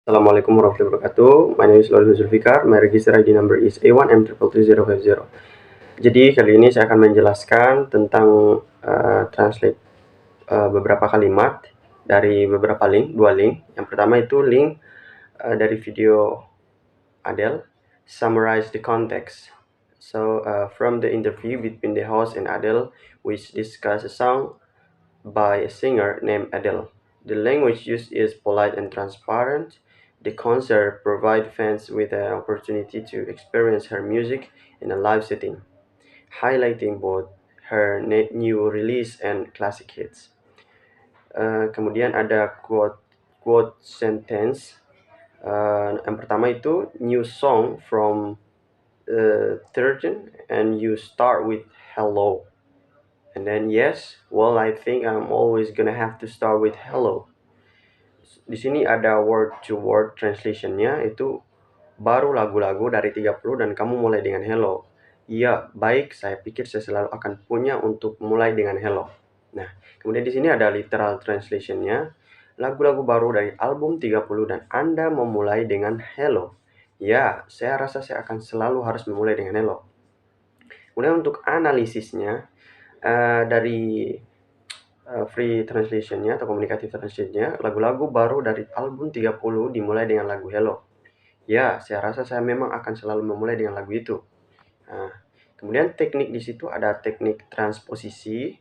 Assalamualaikum warahmatullahi wabarakatuh. My name is Lord Zulfikar. My register ID number is A1M33350. Jadi kali ini saya akan menjelaskan tentang translate beberapa kalimat dari beberapa link, dua link. Yang pertama itu link dari video Adele, summarize the context. So from the interview between the host and Adele, which discuss a song by a singer named Adele. The language used is polite and transparent. The concert provides fans with an opportunity to experience her music in a live setting, highlighting both her new release and classic hits. Kemudian ada quote sentence. Yang pertama itu new song from 13 and you start with hello. And then yes, well I think I'm always gonna have to start with hello. Di sini ada word to word translationnya, itu baru lagu-lagu dari 30 dan kamu mulai dengan hello. Iya, baik, saya pikir saya selalu akan punya untuk mulai dengan hello. Nah, kemudian di sini ada literal translationnya, lagu-lagu baru dari album 30 dan Anda memulai dengan hello. Ya, saya rasa saya akan selalu harus memulai dengan hello. Kemudian untuk analisisnya, dari free translationnya atau communicative translationnya, lagu-lagu baru dari album 30 dimulai dengan lagu Hello. Ya, saya rasa saya memang akan selalu memulai dengan lagu itu. Nah, kemudian teknik di situ ada teknik transposisi.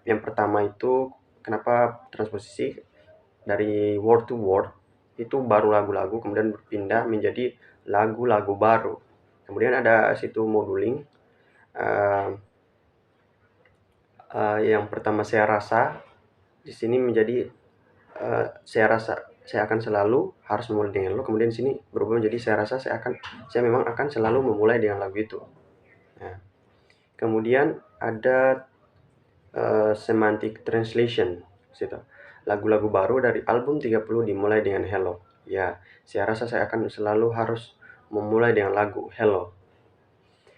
Yang pertama itu, kenapa transposisi? Dari word to word, itu baru lagu-lagu, kemudian berpindah menjadi lagu-lagu baru. Kemudian ada situ moduling. Yang pertama saya rasa di sini menjadi saya rasa saya akan selalu harus memulai dengan lo, kemudian di sini berubah menjadi saya rasa saya memang akan selalu memulai dengan lagu itu. Nah, kemudian ada semantic translation situ. Lagu-lagu baru dari album 30 dimulai dengan hello. Ya, saya rasa saya akan selalu harus memulai dengan lagu hello.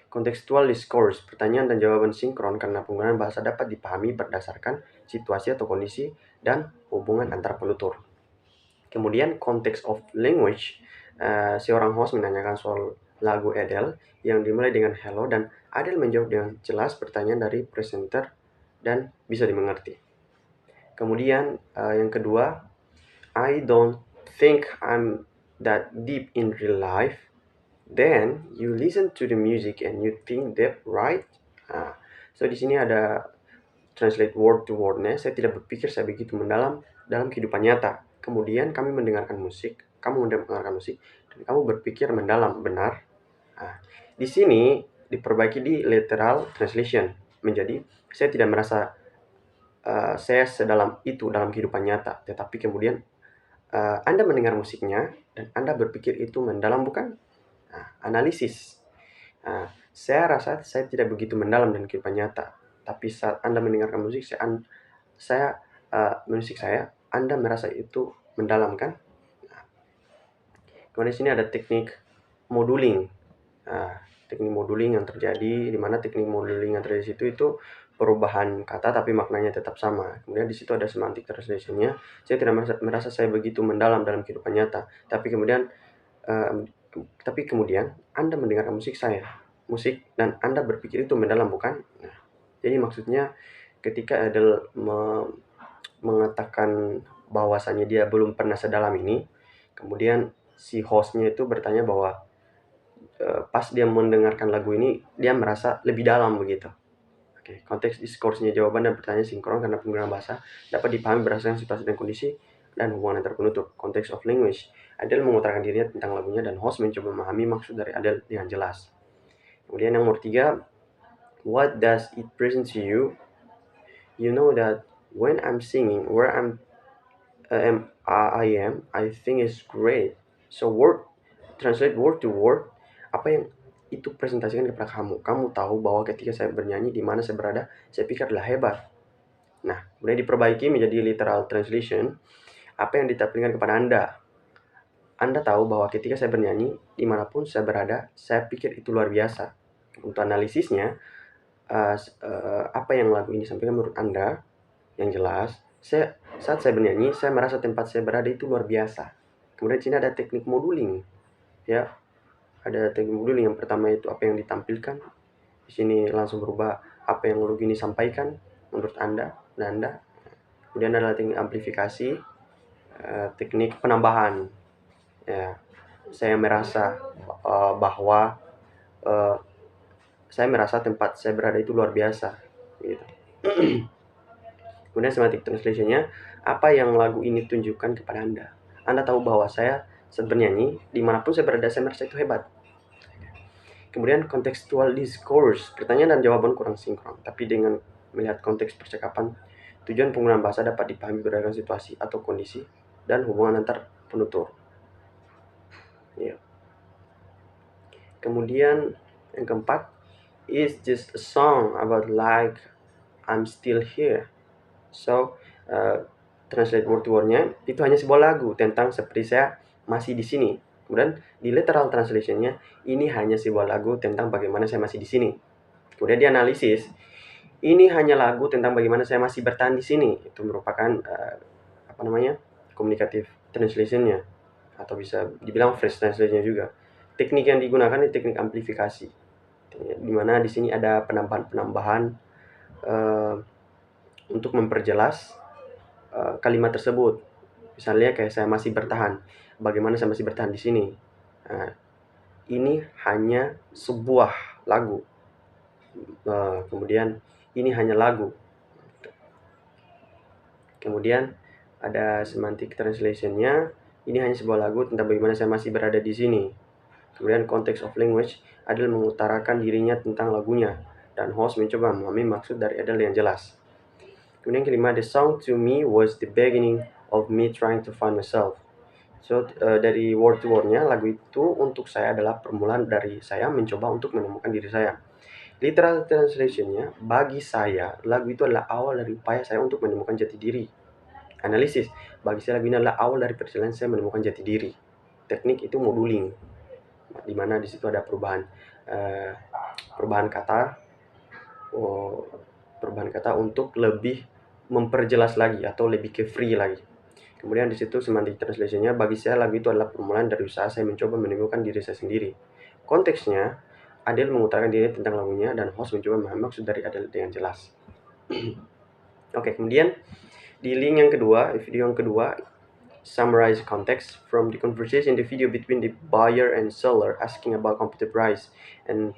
Contextual discourse, pertanyaan dan jawaban sinkron karena penggunaan bahasa dapat dipahami berdasarkan situasi atau kondisi dan hubungan antar penutur. Kemudian context of language, seorang host menanyakan soal lagu Adele yang dimulai dengan hello dan Adele menjawab dengan jelas pertanyaan dari presenter dan bisa dimengerti. Kemudian yang kedua, I don't think I'm that deep in real life. Then you listen to the music and you think that right. So di sini ada translate word to wordnya. Saya tidak berpikir saya begitu mendalam dalam kehidupan nyata. Kemudian kamu mendengarkan musik, dan kamu berpikir mendalam, benar? Di sini diperbaiki di literal translation menjadi saya tidak merasa saya sedalam itu dalam kehidupan nyata, tetapi kemudian Anda mendengar musiknya dan Anda berpikir itu mendalam, bukan? Analisis. Saya rasa saya tidak begitu mendalam dalam kehidupan nyata, tapi saat Anda mendengarkan musik, musik saya, Anda merasa itu mendalam, kan? Kemudian di sini ada teknik moduling. Teknik moduling yang terjadi, di mana teknik moduling yang terjadi itu perubahan kata tapi maknanya tetap sama. Kemudian di situ ada semantic translation-nya. Saya tidak merasa saya begitu mendalam dalam kehidupan nyata, tapi kemudian Anda mendengarkan musik dan Anda berpikir itu mendalam, bukan? Nah, jadi maksudnya ketika Adele mengatakan bahwasannya dia belum pernah sedalam ini, kemudian si hostnya itu bertanya bahwa pas dia mendengarkan lagu ini dia merasa lebih dalam begitu. Oke, konteks diskursinya, jawaban dan pertanyaan sinkron karena penggunaan bahasa dapat dipahami berdasarkan situasi dan kondisi dan hubungan antar penutur. Context of language, Adele mengutarakan dirinya tentang lagunya dan host mencoba memahami maksud dari Adele dengan jelas. Kemudian yang nomor 3, what does it present to you? You know that when I'm singing, where I am, I think it's great. So translate word to word, apa yang itu presentasikan kepada kamu. Kamu tahu bahwa ketika saya bernyanyi di mana saya berada, saya pikir adalah hebat. Nah, kemudian diperbaiki menjadi literal translation, apa yang ditampilkan kepada Anda. Anda tahu bahwa ketika saya bernyanyi, dimanapun saya berada, saya pikir itu luar biasa. Untuk analisisnya, apa yang lagu ini sampaikan menurut Anda, yang jelas, saat saya bernyanyi, saya merasa tempat saya berada itu luar biasa. Kemudian di sini ada teknik moduling, ya. Ada teknik moduling. Yang pertama itu apa yang ditampilkan. Di sini langsung berubah apa yang login disampaikan menurut Anda dan Anda. Kemudian ada teknik amplifikasi, teknik penambahan. Ya, saya merasa bahwa saya merasa tempat saya berada itu luar biasa, gitu. Kemudian semantic translation-nya, apa yang lagu ini tunjukkan kepada Anda? Anda tahu bahwa saya saat bernyanyi, dimanapun saya berada, saya merasa itu hebat. Kemudian contextual discourse, pertanyaan dan jawaban kurang sinkron, tapi dengan melihat konteks percakapan, tujuan penggunaan bahasa dapat dipahami berdasarkan situasi atau kondisi dan hubungan antar penutur. Ya. Kemudian yang keempat, is just a song about like I'm still here. So, translate word to word-nya itu hanya sebuah lagu tentang seperti saya masih di sini. Kemudian di literal translation-nya ini hanya sebuah lagu tentang bagaimana saya masih di sini. Kemudian di analisis, ini hanya lagu tentang bagaimana saya masih bertahan di sini. Itu merupakan communicative translation-nya, atau bisa dibilang phrase translation-nya juga. Teknik yang digunakan adalah teknik amplifikasi, di mana di sini ada penambahan-penambahan untuk memperjelas kalimat tersebut. Misalnya kayak saya masih bertahan. Bagaimana saya masih bertahan di sini? Nah, ini hanya sebuah lagu. Kemudian ini hanya lagu. Kemudian ada semantic translation-nya. Ini hanya sebuah lagu tentang bagaimana saya masih berada di sini. Kemudian context of language, Adele mengutarakan dirinya tentang lagunya, dan host mencoba memahami maksud dari Adele yang jelas. Kemudian kelima, the song to me was the beginning of me trying to find myself. So, dari word to word-nya, lagu itu untuk saya adalah permulaan dari saya mencoba untuk menemukan diri saya. Literal translation-nya, bagi saya, lagu itu adalah awal dari upaya saya untuk menemukan jati diri. Analisis, bagi saya lagu ini adalah awal dari perjalanan saya menemukan jati diri. Teknik itu moduling, di mana di situ ada perubahan kata untuk lebih memperjelas lagi atau lebih ke free lagi. Kemudian di situ semantic translation-nya, bagi saya lagu itu adalah permulaan dari usaha saya mencoba menemukan diri saya sendiri. Konteksnya, Adele mengutarakan diri tentang lagunya dan host mencoba memahami maksud dari Adele dengan jelas. Oke, kemudian di link yang kedua, video yang kedua, summarize context from the conversation in the video between the buyer and seller asking about computer price, and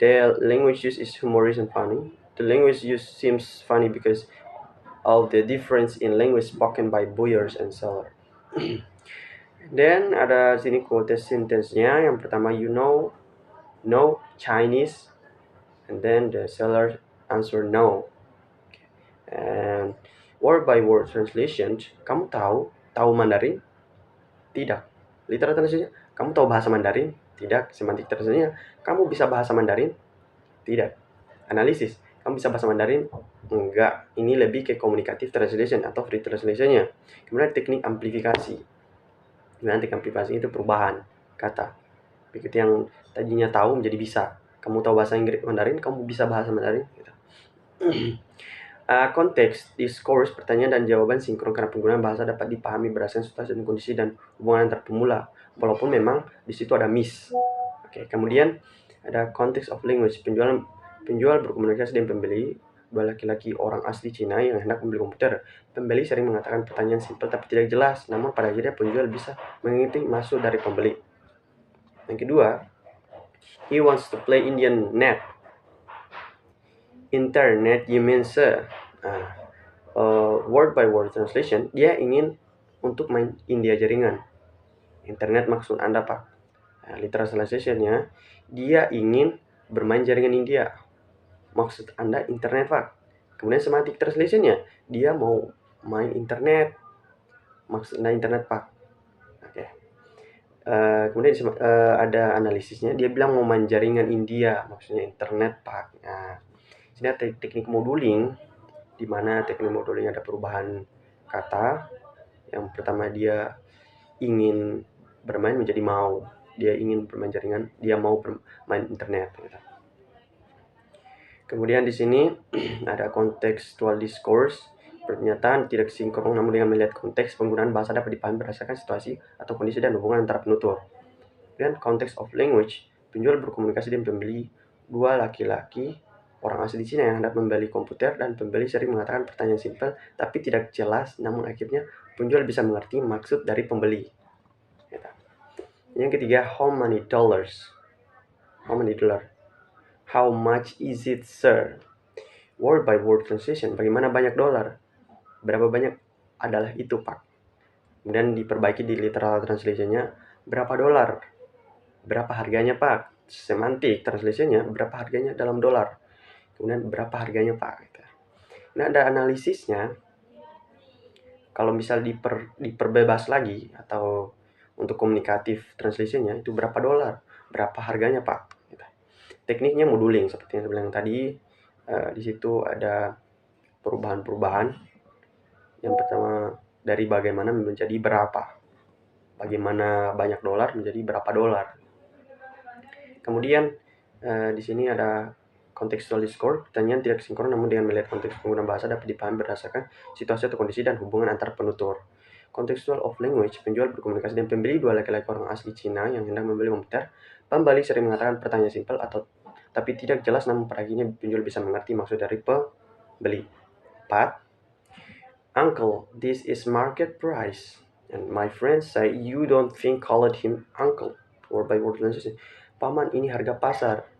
the language used is humorous and funny. The language used seems funny because of the difference in language spoken by buyers and seller. Then ada sini quote sentence-nya. Yang pertama, you know Chinese, and then the seller answer no. And word by word translation, kamu tahu Mandarin? Tidak. Literal translation, kamu tahu bahasa Mandarin? Tidak. Semantic translation, kamu bisa bahasa Mandarin? Tidak. Analisis, kamu bisa bahasa Mandarin? Enggak. Ini lebih ke communicative translation atau free translation-nya. Kemudian teknik amplifikasi. Nanti amplifikasi itu perubahan kata. Begitu yang tadinya tahu menjadi bisa. Kamu tahu bahasa Inggris Mandarin, kamu bisa bahasa Mandarin. Gitu. Konteks, discourse, pertanyaan dan jawaban sinkron karena penggunaan bahasa dapat dipahami berdasarkan situasi dan kondisi dan hubungan antar pemula, walaupun memang di situ ada miss. Oke, kemudian ada context of language, penjual berkomunikasi dengan pembeli, dua laki-laki orang asli Cina yang hendak membeli komputer. Pembeli sering mengatakan pertanyaan simpel tapi tidak jelas, namun pada akhirnya penjual bisa mengerti maksud dari pembeli. Yang kedua, he wants to play Indian net. Internet means word by word translation, dia ingin untuk main India jaringan. Internet maksud Anda, Pak. Literal translation-nya, dia ingin bermain jaringan India. Maksud Anda internet, Pak. Kemudian semantic translation-nya, dia mau main internet. Maksud Anda internet, Pak. Oke. Kemudian ada analisisnya, dia bilang mau main jaringan India, maksudnya internet, Pak. Nah, sini ada teknik moduling, di mana teknik moduling ada perubahan kata. Yang pertama, dia ingin bermain menjadi mau. Dia ingin bermain jaringan, dia mau bermain internet. Gitu. Kemudian di sini ada contextual discourse, Pernyataan tidak sinkron namun dengan melihat konteks penggunaan bahasa dapat dipahami berdasarkan situasi atau kondisi dan hubungan antara penutur. Dan context of language, penjual berkomunikasi dengan pembeli, dua laki-laki, orang asli Cina yang hendak membeli komputer, dan pembeli sering mengatakan pertanyaan simpel tapi tidak jelas, namun akhirnya penjual bisa mengerti maksud dari pembeli. Yang ketiga, how many dollars? How many dollar? How much is it, sir? Word by word translation, bagaimana banyak dolar? Berapa banyak adalah itu, Pak? Kemudian diperbaiki di literal translation-nya, berapa dolar? Berapa harganya, Pak? Semantik translation-nya, berapa harganya dalam dolar? Kemudian berapa harganya, Pak? Nah, ada analisisnya. Kalau misal diperbebas lagi atau untuk komunikatif translation-nya itu berapa dolar? Berapa harganya, Pak? Tekniknya moduling seperti yang saya bilang tadi. Di situ ada perubahan-perubahan. Yang pertama dari bagaimana menjadi berapa, bagaimana banyak dolar menjadi berapa dolar. Kemudian di sini ada contextual discourse, pertanyaan tidak sinkron namun dengan melihat konteks penggunaan bahasa dapat dipahami berdasarkan situasi atau kondisi dan hubungan antar penutur. Contextual of language, penjual berkomunikasi dengan pembeli, dua laki-laki orang asli Cina yang hendak membeli komputer. Pembeli sering mengatakan pertanyaan simpel atau tapi tidak jelas, namun pada akhirnya penjual bisa mengerti maksud dari pembeli. 4. Uncle, this is market price. And my friends say you don't think called him uncle. Word by word translation. Paman, ini harga pasar.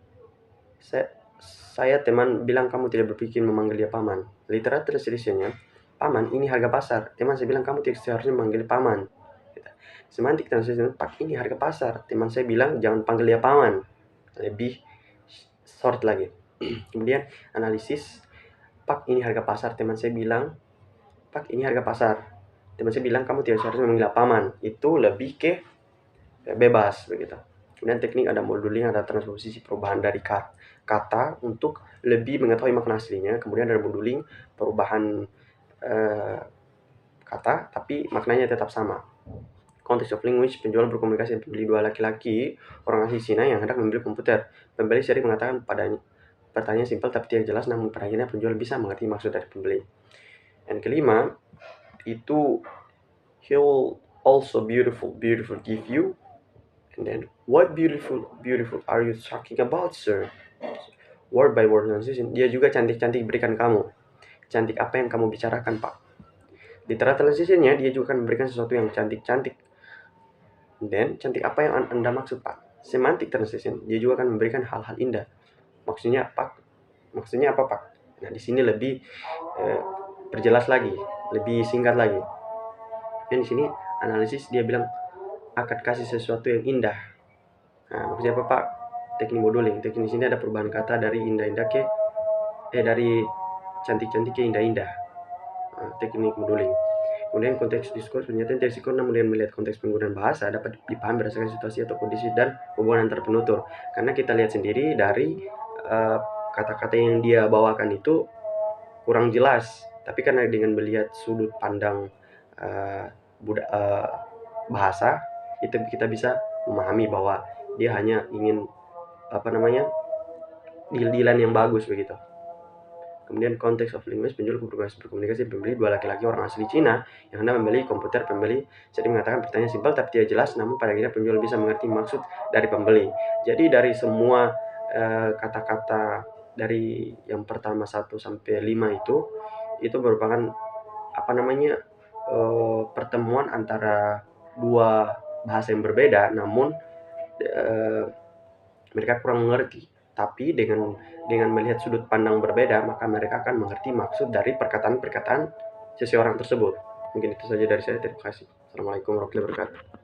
Saya teman bilang kamu tidak berpikir memanggil dia paman. Literal translation-nya, paman, ini harga pasar. Teman saya bilang kamu tidak seharusnya memanggil paman. Semantik translation, Pak, ini harga pasar. Teman saya bilang jangan panggil dia paman. Lebih short lagi. Kemudian analisis, Pak, ini harga pasar. Teman saya bilang, Pak, ini harga pasar. Teman saya bilang kamu tidak seharusnya memanggil paman. Itu lebih ke bebas begitu. Kemudian teknik ada moduling, ada transposisi perubahan dari kata untuk lebih mengetahui makna aslinya. Kemudian ada moduling, perubahan kata tapi maknanya tetap sama. Context of language, penjual berkomunikasi dengan pembeli, dua laki-laki orang asli Cina yang hendak membeli komputer. Pembeli sering mengatakan padanya pertanyaan simpel tapi tidak jelas, namun pada akhirnya penjual bisa mengerti maksud dari pembeli. Dan kelima, itu he'll also beautiful give you. And then, what beautiful are you talking about, sir? Word by word translation, dia juga cantik-cantik berikan kamu. Cantik apa yang kamu bicarakan, Pak? Literal translation-nya, dia juga akan memberikan sesuatu yang cantik-cantik. Dan cantik apa yang Anda maksud, Pak? Semantic translation, dia juga akan memberikan hal-hal indah. Maksudnya apa, Pak? Nah, di sini lebih perjelas lagi, lebih singkat lagi. Dan di sini analisis dia bilang akan kasih sesuatu yang indah. Nah, maksudnya apa, Pak? Teknik moduling. Teknik di sini ada perubahan kata dari indah-indah ke dari cantik-cantik ke indah-indah. Nah, teknik moduling. Kemudian konteks diskurs, pernyataan tidak sinkron namun dengan melihat konteks penggunaan bahasa dapat dipahami berdasarkan situasi atau kondisi dan hubungan antar penutur. Karena kita lihat sendiri dari kata-kata yang dia bawakan itu kurang jelas, tapi karena dengan melihat sudut pandang bahasa, itu kita bisa memahami bahwa dia hanya ingin deal-dealan yang bagus begitu. Kemudian konteks of language, penjual berkomunikasi pembeli, dua laki-laki orang asli Cina yang hendak membeli komputer. Pembeli sering mengatakan pertanyaan simpel tapi tidak jelas, namun pada akhirnya penjual bisa mengerti maksud dari pembeli. Jadi dari semua kata-kata dari yang pertama 1 sampai 5 itu merupakan pertemuan antara dua bahasa yang berbeda, namun mereka kurang mengerti. Tapi dengan melihat sudut pandang berbeda, maka mereka akan mengerti maksud dari perkataan-perkataan seseorang tersebut. Mungkin itu saja dari saya. Terima kasih. Assalamualaikum warahmatullahi wabarakatuh.